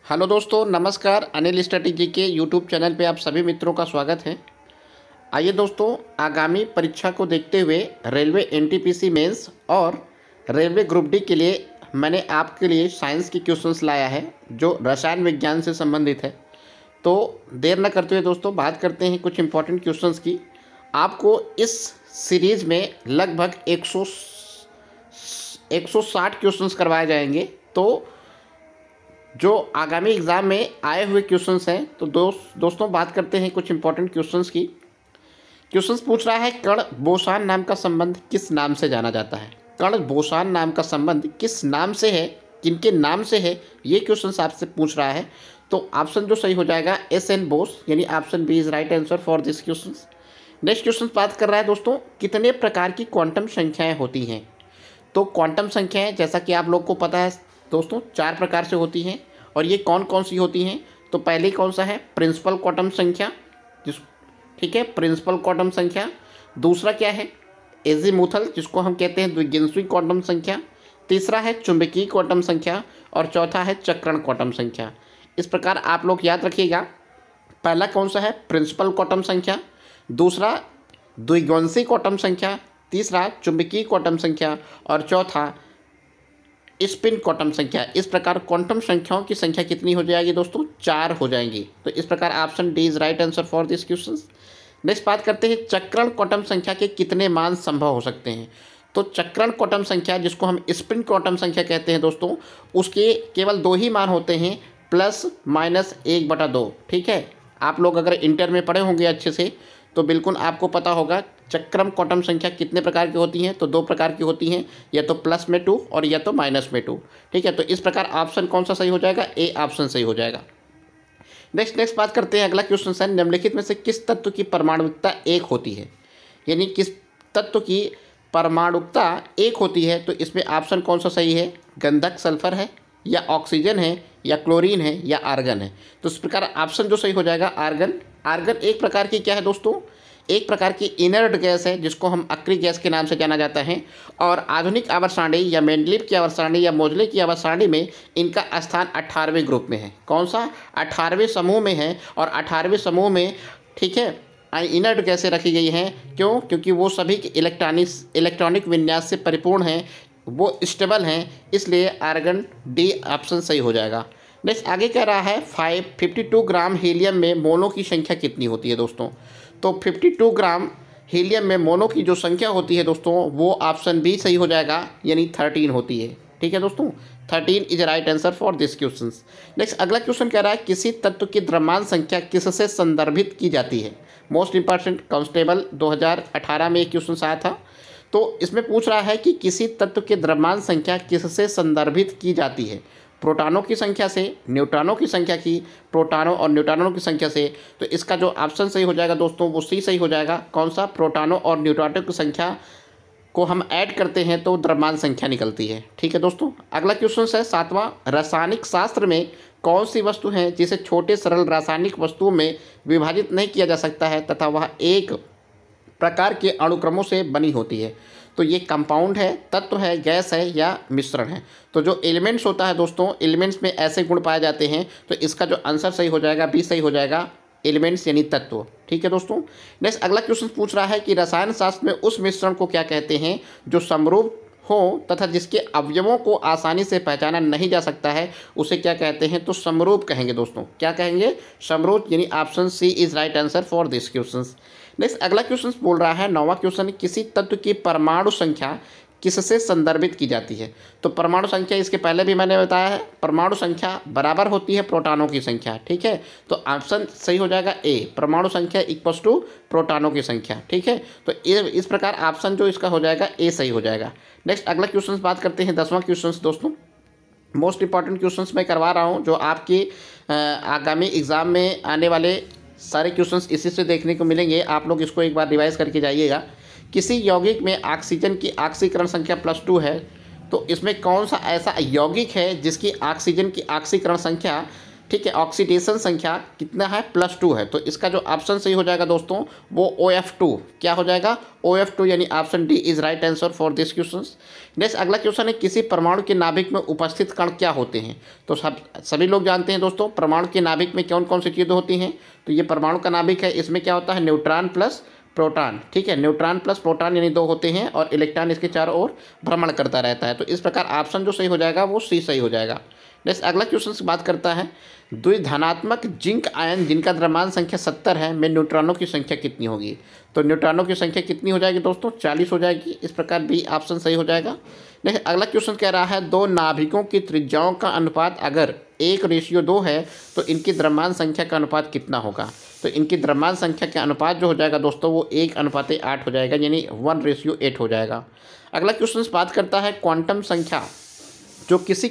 Hello दोस्तों, नमस्कार। Anil strategy के यूट्यूब चैनल पे आप सभी मित्रों का स्वागत है। आइए दोस्तों, आगामी परीक्षा को देखते हुए रेलवे एनटीपीसी मेंस और रेलवे ग्रुप डी के लिए मैंने आपके लिए साइंस के क्वेश्चंस लाया है जो रसायन विज्ञान से संबंधित है। तो देर न करते हुए दोस्तों बात करते हैं कुछ इंपॉर्टेंट क्वेश्चंस की। आपको इस सीरीज़ में लगभग 160 क्वेश्चंस करवाए जाएंगे। तो जो आगामी एग्ज़ाम में आए हुए क्वेश्चंस हैं, तो दोस्तों बात करते हैं कुछ इंपॉर्टेंट क्वेश्चंस की। क्वेश्चंस पूछ रहा है, कण बोसान नाम का संबंध किस नाम से जाना जाता है। कण बोसान नाम का संबंध किस नाम से है, किनके नाम से है, ये क्वेश्चंस आपसे पूछ रहा है। तो ऑप्शन जो सही हो जाएगा एस.एन. बोस, यानी option B is right answer for this questions. Next question बात कर रहा है दोस्तों, कितने प्रकार की क्वांटम संख्याएँ होती हैं। तो क्वांटम संख्याएँ जैसा कि आप लोग को पता है दोस्तों 4 प्रकार से होती हैं। और ये कौन कौन सी होती हैं, तो पहले कौन सा है, प्रिंसिपल क्वांटम संख्या, ठीक है, प्रिंसिपल क्वांटम संख्या। दूसरा क्या है, एजीमुथल, जिसको हम कहते हैं द्विगिंसुई क्वांटम संख्या। तीसरा है चुंबकीय क्वांटम संख्या और चौथा है चक्रण क्वांटम संख्या। इस प्रकार आप लोग याद रखिएगा, पहला कौन सा है, प्रिंसिपल क्वांटम संख्या। दूसरा द्विगिंसुई क्वांटम संख्या। तीसरा चुंबकीय क्वांटम संख्या और चौथा स्पिन क्वांटम संख्या। इस प्रकार क्वांटम संख्याओं की संख्या कितनी हो जाएगी दोस्तों, 4 हो जाएंगी। तो इस प्रकार option D is right answer for this question. Next बात करते हैं, चक्रण क्वांटम संख्या के कितने मान संभव हो सकते हैं। तो चक्रण क्वांटम संख्या, जिसको हम स्पिन क्वांटम संख्या कहते हैं दोस्तों, उसके केवल 2 ही मान होते हैं, +-1/2। ठीक है, आप लोग अगर इंटर में पढ़े होंगे अच्छे से तो बिल्कुल आपको पता होगा चक्रम क्वांटम संख्या कितने प्रकार की होती हैं। तो 2 प्रकार की होती हैं, या तो प्लस में 2 और या तो माइनस में 2। ठीक है, तो इस प्रकार ऑप्शन कौन सा सही हो जाएगा, ए ऑप्शन सही हो जाएगा। नेक्स्ट बात करते हैं, अगला क्वेश्चन है, निम्नलिखित में से किस तत्व की परमाणुकता 1 होती है। यानी किस तत्व की परमाणुकता 1 होती है। तो इसमें ऑप्शन कौन सा सही है, गंधक सल्फर है, या ऑक्सीजन है, या क्लोरीन है, या आर्गन है। तो इस प्रकार ऑप्शन जो सही हो जाएगा आर्गन। आर्गन एक प्रकार की क्या है दोस्तों, एक प्रकार की इनर्ट गैस है, जिसको हम अक्रिय गैस के नाम से जाना जाता है। और आधुनिक आवर्त सारणी या मेंडलीव की आवर्त सारणी या मोजले की आवर्त सारणी में इनका स्थान 18वें ग्रुप में है। कौन सा, 18वें समूह में है। और 18वें समूह में, ठीक है, इनर्ट गैसें रखी गई हैं। क्यों, क्योंकि वो सभी इलेक्ट्रॉनिक विन्यास से परिपूर्ण हैं, वो स्टेबल हैं, इसलिए आर्गन डी ऑप्शन सही हो जाएगा। नेक्स्ट आगे कह रहा है, 52 ग्राम हीलियम में मोनो की संख्या कितनी होती है दोस्तों। तो 52 ग्राम हीलियम में मोनो की जो संख्या होती है दोस्तों, वो ऑप्शन बी सही हो जाएगा, यानी 13 होती है। ठीक है दोस्तों, 13 is right answer for this question. Next अगला क्वेश्चन कह रहा है, किसी तत्व की द्रव्यमान संख्या किससे संदर्भित की जाती है। मोस्ट इंपॉर्टेंट, कांस्टेबल 2018 में एक क्वेश्चन आया था। तो इसमें पूछ रहा है कि किसी तत्व की द्रव्यमान संख्या किससे संदर्भित की जाती है। प्रोटॉनों की संख्या से, न्यूट्रॉनों की संख्या की, प्रोटॉनों और न्यूट्रॉनों की संख्या से। तो इसका जो ऑप्शन सही हो जाएगा दोस्तों, वो सी सही हो जाएगा। कौन सा, प्रोटॉनों और न्यूट्रॉनों की संख्या को हम ऐड करते हैं तो द्रव्यमान संख्या निकलती है। ठीक है दोस्तों, अगला क्वेश्चन है 7वां, रासायनिक शास्त्र में कौन सी वस्तु है जिसे छोटे सरल रासायनिक वस्तुओं में विभाजित नहीं किया जा सकता है तथा वह एक प्रकार के अणुक्रमों से बनी होती है। तो ये कंपाउंड है, तत्व है, गैस है, या मिश्रण है। तो जो एलिमेंट्स होता है दोस्तों, एलिमेंट्स में ऐसे गुण पाए जाते हैं। तो इसका जो आंसर सही हो जाएगा, बी सही हो जाएगा, एलिमेंट्स यानी तत्व। ठीक है दोस्तों, नेक्स्ट अगला क्वेश्चन पूछ रहा है कि रसायन शास्त्र में उस मिश्रण को क्या कहते हैं जो समरूप हो तथा जिसके अवयवों को आसानी से पहचाना नहीं जा सकता है, उसे क्या कहते हैं। तो समरूप कहेंगे दोस्तों, क्या कहेंगे, समरूप, यानी option C is right answer for this question. Next अगला क्वेश्चन बोल रहा है, 9वां क्वेश्चन, किसी तत्व की परमाणु संख्या किससे संदर्भित की जाती है। तो परमाणु संख्या, इसके पहले भी मैंने बताया है, परमाणु संख्या बराबर होती है प्रोटॉनों की संख्या। ठीक है, तो ऑप्शन सही हो जाएगा ए, परमाणु संख्या इक्वल्स टू प्रोटॉनों की संख्या। ठीक है, तो इस प्रकार ऑप्शन जो इसका हो जाएगा, ए सही हो जाएगा। नेक्स्ट अगला क्वेश्चन बात करते हैं 10वां क्वेश्चन दोस्तों। मोस्ट इंपॉर्टेंट क्वेश्चंस मैं करवा रहा हूं, जो आपके आगामी एग्ज़ाम में आने वाले सारे क्वेश्चंस इसी से देखने को मिलेंगे। आप लोग इसको एक बार रिवाइज करके जाइएगा। किसी यौगिक में ऑक्सीजन की ऑक्सीकरण संख्या +2 है। तो इसमें कौन सा ऐसा यौगिक है जिसकी ऑक्सीजन की ऑक्सीकरण संख्या ठीक है, ऑक्सीडेशन संख्या कितना है, +2 है। तो इसका जो ऑप्शन सही हो जाएगा दोस्तों वो OF2 क्या हो जाएगा, OF2, यानी option D is right answer for this question. Next अगला क्वेश्चन है, किसी परमाणु के नाभिक में उपस्थित कण क्या होते हैं। तो सभी लोग जानते हैं दोस्तों परमाणु के नाभिक में कौन कौन सी चीज़ें होती हैं। तो ये परमाणु का नाभिक है, इसमें क्या होता है, न्यूट्रॉन प्लस प्रोटॉन, ठीक है, न्यूट्रॉन प्लस प्रोटॉन यानी 2 होते हैं और इलेक्ट्रॉन इसके चारों ओर भ्रमण करता रहता है। तो इस प्रकार ऑप्शन जो सही हो जाएगा वो सी सही हो जाएगा। नेक्स्ट अगला क्वेश्चन से बात करता है, द्विधनात्मक जिंक आयन जिनका द्रव्यमान संख्या 70 है में न्यूट्रॉनों की संख्या कितनी होगी। तो न्यूट्रॉनों की संख्या कितनी हो जाएगी दोस्तों, 40 हो जाएगी। इस प्रकार बी ऑप्शन सही हो जाएगा। नेक्स्ट अगला क्वेश्चन कह रहा है, 2 नाभिकों की त्रिज्याओं का अनुपात अगर 1:2 है तो इनकी द्रव्यमान संख्या का अनुपात कितना होगा। तो इनकी द्रव्यमान संख्या का अनुपात जो हो जाएगा दोस्तों वो 1:8 हो जाएगा, यानी 1:8 हो जाएगा। अगला क्वेश्चन बात करता है, क्वांटम संख्या जो किसी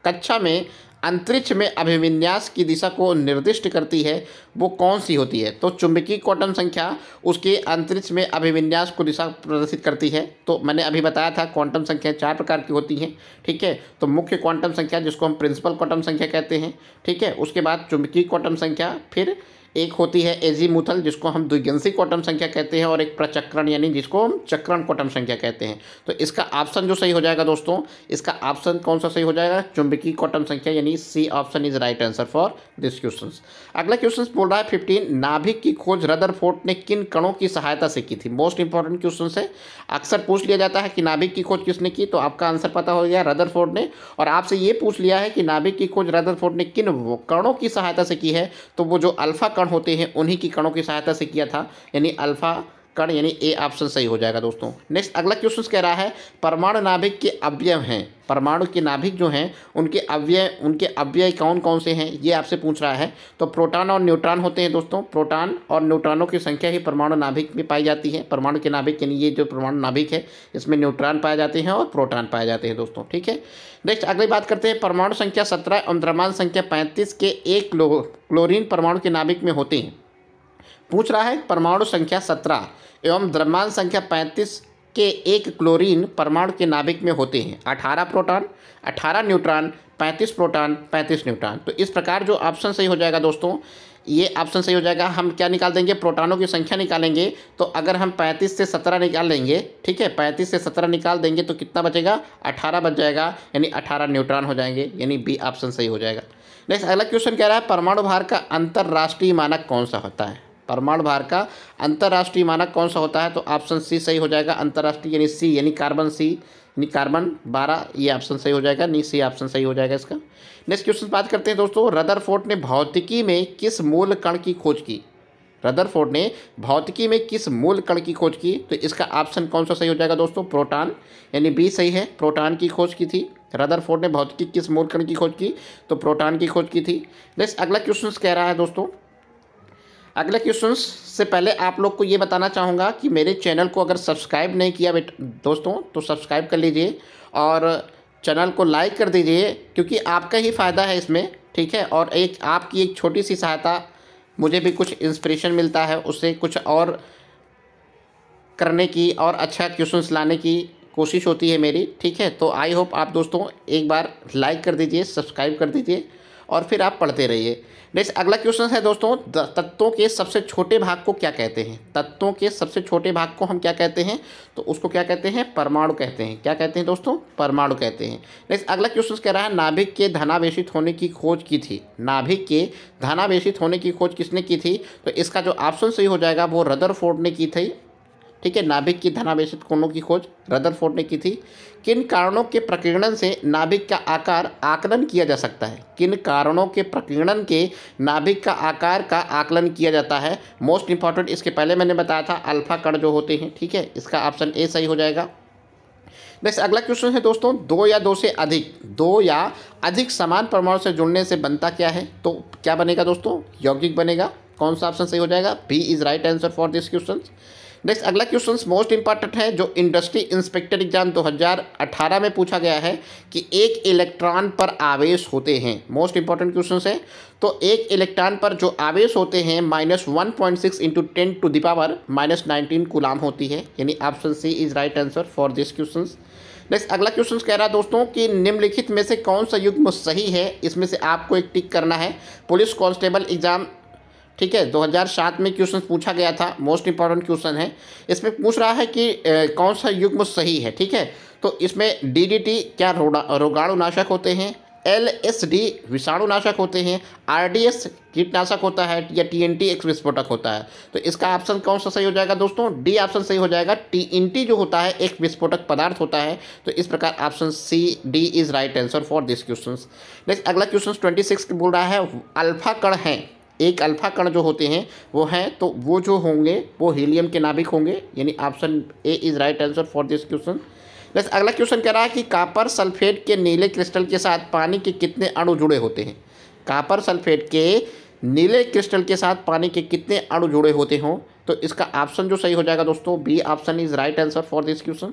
कक्षा में अंतरिक्ष में अभिविन्यास की दिशा को निर्दिष्ट करती है वो कौन सी होती है। तो चुंबकीय क्वांटम संख्या उसके अंतरिक्ष में अभिविन्यास को दिशा प्रदर्शित करती है। तो मैंने अभी बताया था क्वांटम संख्या 4 प्रकार की होती हैं, ठीक है। तो मुख्य क्वांटम संख्या जिसको हम प्रिंसिपल क्वांटम संख्या कहते हैं, ठीक है। उसके बाद चुंबकीय क्वांटम संख्या, फिर एक होती है एजीमुथल जिसको हम द्विगंशी क्वांटम संख्या कहते हैं, और एक प्रचक्रण यानी जिसको हम चक्रण क्वांटम संख्या कहते हैं। तो इसका ऑप्शन जो सही हो जाएगा दोस्तों, इसका ऑप्शन कौन सा सही हो जाएगा, चुंबकीय क्वांटम संख्या, यानी C option is right answer for this question. अगला क्वेश्चन बोल रहा है 15, नाभिक की खोज रदरफोर्ड ने किन कणों की सहायता से की थी। मोस्ट इंपॉर्टेंट क्वेश्चन है, अक्सर पूछ लिया जाता है कि नाभिक की खोज किसने की, तो आपका आंसर पता हो गया, रदरफोर्ड ने। और आपसे ये पूछ लिया है कि नाभिक की खोज रदरफोर्ड ने किन कणों की सहायता से की है, तो वो जो अल्फा कण होते हैं उन्हीं की कणों की सहायता से किया था, यानी अल्फा कण, यानी ए ऑप्शन सही हो जाएगा दोस्तों। नेक्स्ट अगला क्वेश्चन कह रहा है, परमाणु नाभिक के अवयव हैं, परमाणु के नाभिक जो हैं उनके अवयव कौन कौन से हैं ये आपसे पूछ रहा है। तो प्रोटॉन और न्यूट्रॉन होते हैं दोस्तों, प्रोटॉन और न्यूट्रॉनों की संख्या ही परमाणु नाभिक में पाई जाती है। परमाणु के नाभिक यानी ये जो परमाणु नाभिक है इसमें न्यूट्रॉन पाए जाते हैं और प्रोटॉन पाए जाते हैं दोस्तों, ठीक है। नेक्स्ट अगली बात करते हैं, परमाणु संख्या 17 और द्रव्यमान संख्या 35 के एक क्लोरीन परमाणु के नाभिक में होते हैं। पूछ रहा है परमाणु संख्या 17 एवं द्रव्यमान संख्या 35 के एक क्लोरीन परमाणु के नाभिक में होते हैं 18 प्रोटॉन, 18 न्यूट्रॉन, 35 प्रोटॉन, 35 न्यूट्रॉन। तो इस प्रकार जो ऑप्शन सही हो जाएगा दोस्तों, ये ऑप्शन सही हो जाएगा। हम क्या निकाल देंगे, प्रोटॉनों की संख्या निकालेंगे। तो अगर हम 35 से 17 निकाल लेंगे, ठीक है, 35 से 17 निकाल देंगे तो कितना बचेगा, 18 बच जाएगा, यानी 18 न्यूट्रॉन हो जाएंगे, यानी बी ऑप्शन सही हो जाएगा। नेक्स्ट अगला क्वेश्चन कह रहा है, परमाणु भार का अंतर्राष्ट्रीय मानक कौन सा होता है। परमाणु भार का अंतर्राष्ट्रीय मानक कौन सा होता है, तो ऑप्शन सी सही हो जाएगा, अंतर्राष्ट्रीय यानी सी, यानी कार्बन सी, यानी कार्बन 12, ये ऑप्शन सही हो जाएगा, नहीं सी ऑप्शन सही हो जाएगा इसका। नेक्स्ट क्वेश्चन बात करते हैं दोस्तों, रदरफोर्ड ने भौतिकी में किस मूल कण की खोज की। रदरफोर्ड ने भौतिकी में किस मूल कण की खोज की, तो इसका ऑप्शन कौन सा सही हो जाएगा दोस्तों, प्रोटॉन, यानी बी सही है, प्रोटॉन की खोज की थी। रदरफोर्ड ने भौतिकी किस मूल कण की खोज की, तो प्रोटॉन की खोज की थी। नेक्स्ट अगला क्वेश्चन कह रहा है दोस्तों, अगले क्वेश्चन से पहले आप लोग को ये बताना चाहूँगा कि मेरे चैनल को अगर सब्सक्राइब नहीं किया दोस्तों तो सब्सक्राइब कर लीजिए और चैनल को लाइक कर दीजिए, क्योंकि आपका ही फ़ायदा है इसमें, ठीक है। और आपकी एक छोटी सी सहायता, मुझे भी कुछ इंस्पिरेशन मिलता है, उससे कुछ और करने की और अच्छा क्वेश्चंस लाने की कोशिश होती है मेरी, ठीक है। तो आई होप आप दोस्तों एक बार लाइक कर दीजिए, सब्सक्राइब कर दीजिए और फिर आप पढ़ते रहिए। नेक्स्ट अगला क्वेश्चन है दोस्तों, तत्वों के सबसे छोटे भाग को क्या कहते हैं। तत्वों के सबसे छोटे भाग को हम क्या कहते हैं, तो उसको क्या कहते हैं, परमाणु कहते हैं। क्या कहते हैं दोस्तों, परमाणु कहते हैं। नेक्स्ट अगला क्वेश्चन कह रहा है, नाभिक के धनावेशित होने की खोज की थी। नाभिक के धनावेशित होने की खोज किसने की थी, तो इसका जो ऑप्शन सही हो जाएगा वो रदरफोर्ड ने की थी, ठीक है। नाभिक की धनावेशित कोणों की खोज रदरफोर्ड ने की थी। किन कारणों के प्रकीर्णन से नाभिक का आकार आकलन किया जा सकता है। किन कारणों के प्रकीर्णन के नाभिक का आकार का आकलन किया जाता है। मोस्ट इंपॉर्टेंट, इसके पहले मैंने बताया था अल्फा कण जो होते हैं, ठीक है। इसका ऑप्शन ए सही हो जाएगा। नेक्स्ट अगला क्वेश्चन है दोस्तों, दो या अधिक समान परमाणु से जुड़ने से बनता क्या है। तो क्या बनेगा दोस्तों, यौगिक बनेगा। कौन सा ऑप्शन सही हो जाएगा, B is right answer for this question. Next अगला क्वेश्चन मोस्ट इंपॉर्टेंट है, जो इंडस्ट्री इंस्पेक्टर एग्जाम 2018 में पूछा गया है कि एक इलेक्ट्रॉन पर आवेश होते हैं। मोस्ट इंपॉर्टेंट क्वेश्चन है। तो एक इलेक्ट्रॉन पर जो आवेश होते हैं -1.6 × 10⁻⁻19 कूलाम होती है, यानी option C is right answer for this question. Next अगला क्वेश्चन कह रहा है दोस्तों कि निम्नलिखित में से कौन सा युग्म सही है, इसमें से आपको एक टिक करना है। पुलिस कांस्टेबल एग्जाम, ठीक है, 2007 में क्वेश्चन पूछा गया था, मोस्ट इंपॉर्टेंट क्वेश्चन है। इसमें पूछ रहा है कि कौन सा युग्म सही है, ठीक है। तो इसमें डीडीटी क्या रोगाणुनाशक होते हैं, एलएसडी विषाणुनाशक होते हैं, आरडीएस कीटनाशक होता है, या टीएनटी एक विस्फोटक होता है। तो इसका ऑप्शन कौन सा सही हो जाएगा दोस्तों, डी ऑप्शन सही हो जाएगा। टीएनटी जो होता है एक विस्फोटक पदार्थ होता है। तो इस प्रकार option C D is right answer for this question. Next अगला क्वेश्चन 26 बोल रहा है अल्फा कण हैं, एक अल्फा कण जो होते हैं वो हैं, तो वो जो होंगे वो हीलियम के नाभिक होंगे, यानी option A is right answer for this question. Next अगला क्वेश्चन कह रहा है कि कॉपर सल्फेट के नीले क्रिस्टल के साथ पानी के कितने अणु जुड़े होते हैं। कॉपर सल्फेट के नीले क्रिस्टल के साथ पानी के कितने अणु जुड़े होते हों, तो इसका ऑप्शन जो सही हो जाएगा दोस्तों B option is right answer for this question.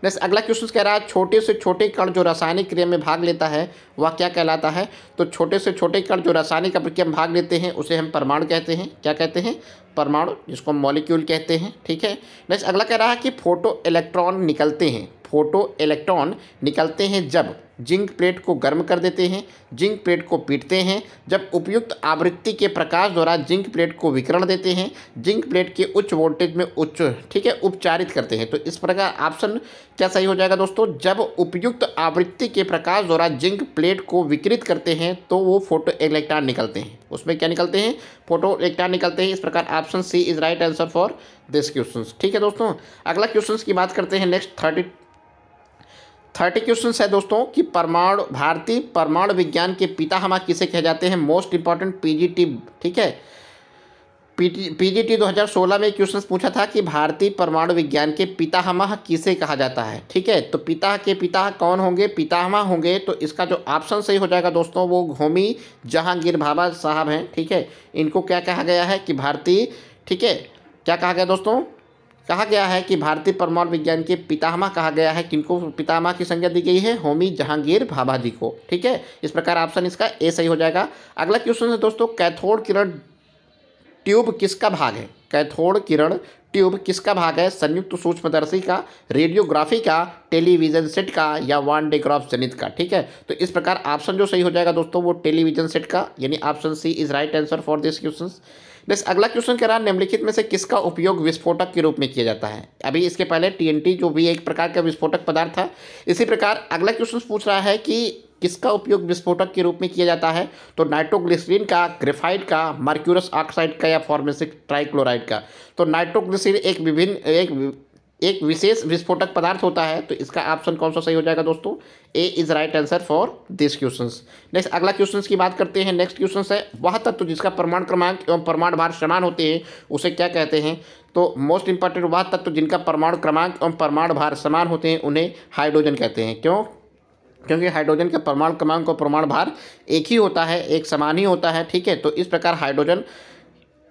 Next अगला क्वेश्चन कह रहा है छोटे से छोटे कण जो रासायनिक क्रिया में भाग लेता है वह क्या कहलाता है। तो छोटे से छोटे कण जो रासायनिक प्रक्रिया में भाग लेते हैं उसे हम परमाणु कहते हैं। क्या कहते हैं, परमाणु, जिसको मॉलिक्यूल कहते हैं, ठीक है। नेक्स्ट अगला कह रहा है कि फोटो इलेक्ट्रॉन निकलते हैं, फोटो इलेक्ट्रॉन निकलते हैं जब जिंक प्लेट को गर्म कर देते हैं, जिंक प्लेट को पीटते हैं, जब उपयुक्त आवृत्ति के प्रकाश द्वारा जिंक प्लेट को विकिरण देते हैं, जिंक प्लेट के उच्च वोल्टेज में उच्च, ठीक है, उपचारित करते हैं। तो इस प्रकार ऑप्शन क्या सही हो जाएगा दोस्तों, जब उपयुक्त आवृत्ति के प्रकाश द्वारा जिंक प्लेट को विकिरित करते हैं तो वो फोटो इलेक्ट्रॉन निकलते हैं। उसमें क्या निकलते हैं, फोटो इलेक्ट्रॉन निकलते हैं। इस प्रकार option C is right answer for this question, ठीक है दोस्तों। अगला क्वेश्चन की बात करते हैं। नेक्स्ट 30 क्वेश्चन है दोस्तों कि परमाणु, भारतीय परमाणु विज्ञान के पितामह किसे कहे जाते हैं। मोस्ट इंपॉर्टेंट पीजीटी, ठीक है, पीजीटी 2016 में क्वेश्चन पूछा था कि भारतीय परमाणु विज्ञान के पितामह किसे कहा जाता है, ठीक है। तो पिता के पिता कौन होंगे, पितामह होंगे। तो इसका जो ऑप्शन सही हो जाएगा दोस्तों वो होमी जहांगीर भाभा साहब हैं, ठीक है। इनको क्या कहा गया है कि भारतीय, ठीक है, क्या कहा गया दोस्तों, कहा गया है कि भारतीय परमाणु विज्ञान के पितामह कहा गया है। किनको पितामह की संज्ञा दी गई है, होमी जहांगीर भाभा जी को, ठीक है। इस प्रकार ऑप्शन इसका ए सही हो जाएगा। अगला क्वेश्चन है दोस्तों कैथोड किरण ट्यूब किसका भाग है। कैथोड किरण ट्यूब किसका भाग है, संयुक्त सूक्ष्मदर्शी का, रेडियोग्राफी का, टेलीविजन सेट का, या वन डे ग्राफ जनित का, ठीक है। तो इस प्रकार ऑप्शन जो सही हो जाएगा दोस्तों वो टेलीविजन सेट का, यानी option C is right answer for this question. Next अगला क्वेश्चन कह रहा है निम्नलिखित में से किसका उपयोग विस्फोटक के रूप में किया जाता है। अभी इसके पहले टीएनटी जो भी एक प्रकार का विस्फोटक पदार्थ था। इसी प्रकार अगला क्वेश्चन पूछ रहा है कि किसका उपयोग विस्फोटक के रूप में किया जाता है। तो नाइट्रोग्लिसरीन का, ग्रेफाइट का, मर्क्यूरस ऑक्साइड का, या फॉर्मेसिक ट्राइक्लोराइड का। तो नाइट्रोग्लिसरीन एक विशेष विस्फोटक पदार्थ होता है। तो इसका ऑप्शन कौन सा सही हो जाएगा दोस्तों, A is right answer for this question. Next अगला क्वेश्चन की बात करते हैं। नेक्स्ट क्वेश्चन है वह तत्व जिसका परमाणु क्रमांक एवं परमाणु भार समान होते हैं उसे क्या कहते हैं। तो मोस्ट इंपॉर्टेंट, वह तत्व जिनका परमाणु क्रमांक एवं परमाणु भार समान होते हैं उन्हें हाइड्रोजन कहते हैं। क्यों, क्योंकि हाइड्रोजन का परमाणु क्रमांक और परमाणु भार एक ही होता है, एक समान ही होता है, ठीक है। तो इस प्रकार हाइड्रोजन,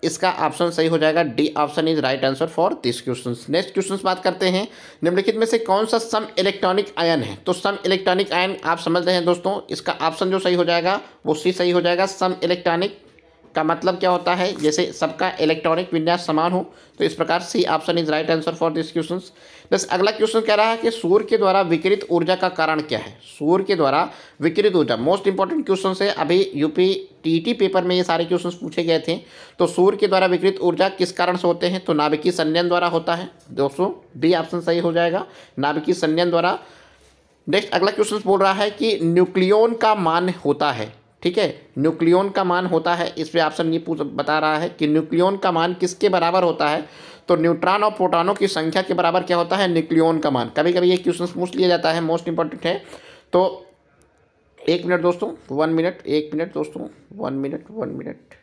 इसका ऑप्शन सही हो जाएगा, D option is right answer for this question. Next question बात करते हैं निम्नलिखित में से कौन सा सम इलेक्ट्रॉनिक आयन है। तो सम इलेक्ट्रॉनिक आयन आप समझ रहे हैं दोस्तों, इसका ऑप्शन जो सही हो जाएगा वो सी सही हो जाएगा। सम इलेक्ट्रॉनिक का मतलब क्या होता है, जैसे सबका इलेक्ट्रॉनिक विन्यास समान हो। तो इस प्रकार C option is right answer for this question. बस अगला क्वेश्चन कह रहा है कि सूर्य के द्वारा विकिरित ऊर्जा का कारण क्या है। सूर्य के द्वारा विकिरित ऊर्जा मोस्ट इंपॉर्टेंट क्वेश्चन है। अभी यूपी टीईटी पेपर में ये सारे क्वेश्चन पूछे गए थे। तो सूर्य के द्वारा विकिरित ऊर्जा किस कारण से होते हैं। तो नाभिकीय संयन द्वारा होता है दोस्तों, डी ऑप्शन सही हो जाएगा, नाभिकीय संयन द्वारा। नेक्स्ट अगला क्वेश्चन बोल रहा है कि न्यूक्लियॉन का मान होता है, ठीक है, न्यूक्लियॉन का मान होता है। इस पे ऑप्शन ये बता रहा है कि न्यूक्लियॉन का मान किसके बराबर होता है। तो न्यूट्रॉन और प्रोटॉनों की संख्या के बराबर क्या होता है, न्यूक्लियॉन का मान। कभी कभी ये क्वेश्चन पूछ लिया जाता है, मोस्ट इंपॉर्टेंट है। तो 1 मिनट दोस्तों, 1 मिनट, 1 मिनट दोस्तों, 1 मिनट, 1 मिनट।